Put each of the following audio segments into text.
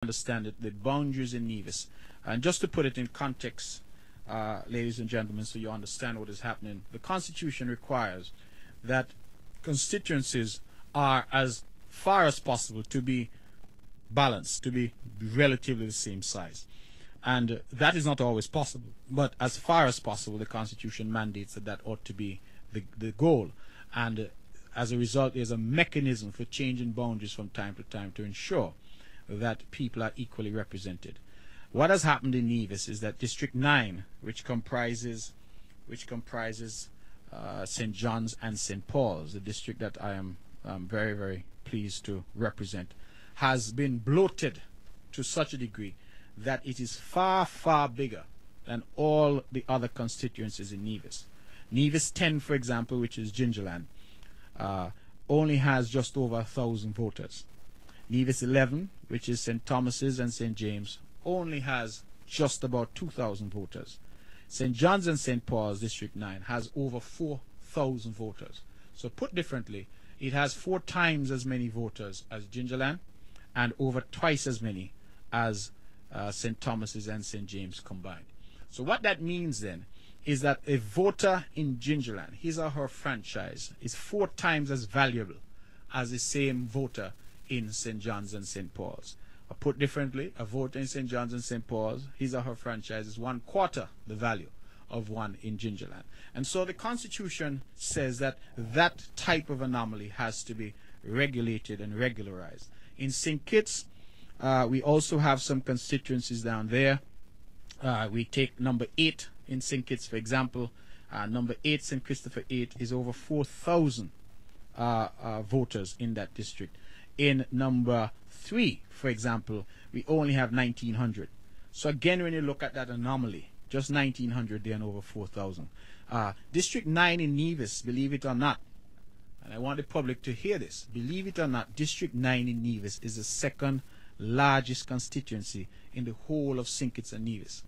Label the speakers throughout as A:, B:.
A: understand it, the boundaries in Nevis. And just to put it in context, ladies and gentlemen, so you understand what is happening, the Constitution requires that constituencies are as far as possible to be balanced, to be relatively the same size. And that is not always possible, but as far as possible, the Constitution mandates that that ought to be the goal. And as a result, there's a mechanism for changing boundaries from time to time to ensure that people are equally represented. What has happened in Nevis is that District 9, which comprises St. John's and St. Paul's, the district that I am very, very pleased to represent, has been bloated to such a degree that it is far, far bigger than all the other constituencies in Nevis. Nevis 10, for example, which is Gingerland, only has just over 1,000 voters. Nevis 11, which is St. Thomas's and St. James, only has just about 2,000 voters. St. John's and St. Paul's, District 9, has over 4,000 voters. So put differently, it has 4 times as many voters as Gingerland and over twice as many as St. Thomas's and St. James combined. So what that means then is that a voter in Gingerland, his or her franchise, is 4 times as valuable as the same voter in St. John's and St. Paul's. Or put differently, a voter in St. John's and St. Paul's, his or her franchise is 1/4 the value of one in Gingerland. And so the Constitution says that that type of anomaly has to be regulated and regularized. In St. Kitts, we also have some constituencies down there. We take number 8 in St. Kitts, for example. Number 8, St. Christopher 8, is over 4,000 voters in that district. In number 3, for example, we only have 1,900. So again, when you look at that anomaly, just 1,900 there and over 4,000. District 9 in Nevis, believe it or not, and I want the public to hear this, believe it or not, District 9 in Nevis is the second largest constituency in the whole of St. Kitts and Nevis.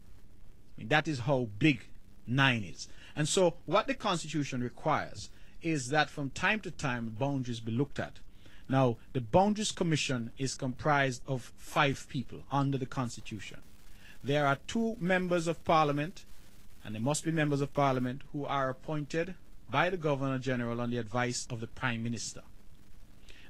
A: I mean, that is how big 9 is. And so what the Constitution requires is that from time to time boundaries be looked at. Now, the Boundaries Commission is comprised of 5 people under the Constitution. There are 2 members of Parliament, and there must be members of Parliament, who are appointed by the Governor-General on the advice of the Prime Minister.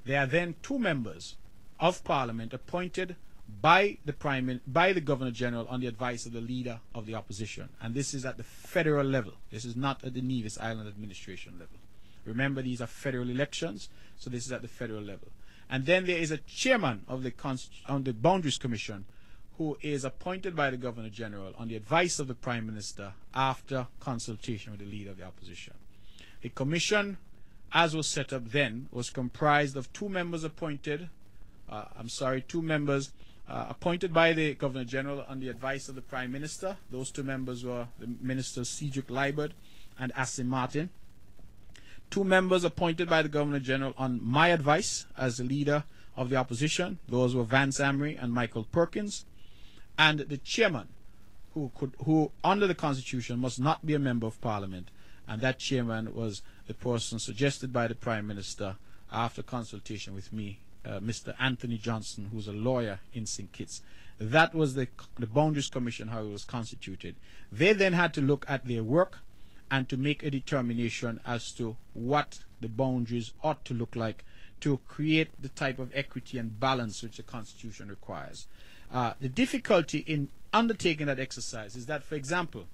A: There are then 2 members of Parliament appointed by the Governor-General on the advice of the Leader of the Opposition. And this is at the federal level. This is not at the Nevis Island administration level. Remember, these are federal elections, so this is at the federal level. And then there is a chairman of the Boundaries Commission who is appointed by the Governor-General on the advice of the Prime Minister after consultation with the Leader of the Opposition. The commission, as was set up then, was comprised of 2 members appointed, 2 members appointed by the Governor-General on the advice of the Prime Minister. Those 2 members were the Ministers Cedric Liebert and Assim Martin. 2 members appointed by the Governor-General on my advice as the Leader of the Opposition. Those were Vance Amory and Michael Perkins. And the chairman, who under the Constitution must not be a member of Parliament, and that chairman was the person suggested by the Prime Minister after consultation with me, Mr. Anthony Johnson, who's a lawyer in St. Kitts. That was the Boundaries Commission, how it was constituted. They then had to look at their work and to make a determination as to what the boundaries ought to look like to create the type of equity and balance which the Constitution requires. The difficulty in undertaking that exercise is that, for example,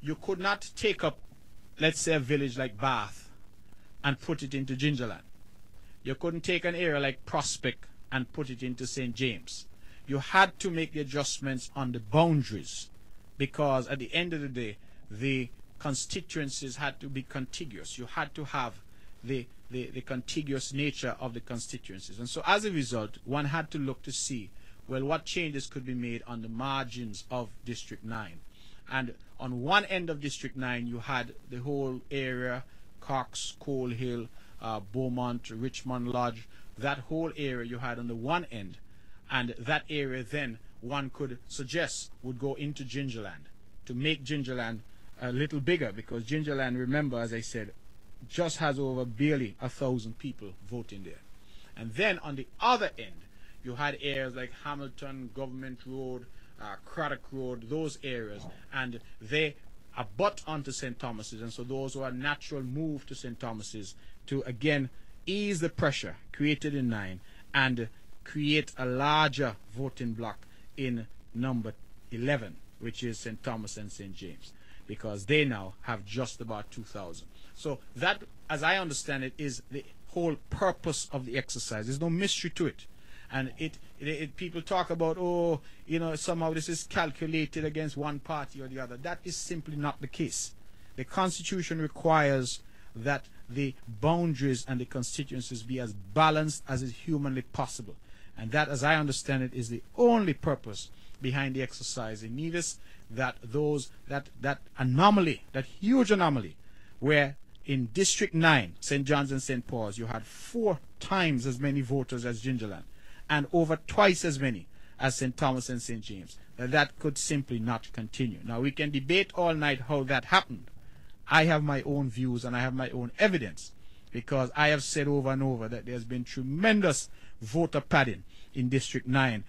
A: you could not take up, let's say, a village like Bath and put it into Gingerland. You couldn't take an area like Prospect and put it into St. James. You had to make the adjustments on the boundaries because at the end of the day, the constituencies had to be contiguous. You had to have the contiguous nature of the constituencies. And so as a result, one had to look to see, well, what changes could be made on the margins of District 9. And on one end of District 9, you had the whole area, Cox, Coal Hill, Beaumont, Richmond Lodge, that whole area you had on the one end. And that area then one could suggest would go into Gingerland to make Gingerland a little bigger, because Gingerland, remember, as I said, just has over barely 1,000 people voting there. And then on the other end, You had areas like Hamilton, Government Road, Craddock Road, those areas, and they abut onto St. Thomas's, and so those were a natural move to St. Thomas's to again ease the pressure created in 9 and create a larger voting block in number 11, which is St. Thomas and St. James, because they now have just about 2,000. So that, as I understand it, is the whole purpose of the exercise. There's no mystery to it. And people talk about, oh, you know, somehow this is calculated against one party or the other. That is simply not the case. The Constitution requires that the boundaries and the constituencies be as balanced as is humanly possible. And that, as I understand it, is the only purpose behind the exercise. It needs that that anomaly, that huge anomaly, where in District 9, St. John's and St. Paul's, you had 4 times as many voters as Gingerland, and over twice as many as St. Thomas and St. James. That could simply not continue. Now, we can debate all night how that happened. I have my own views and I have my own evidence, because I have said over and over that there's been tremendous voter padding in District 9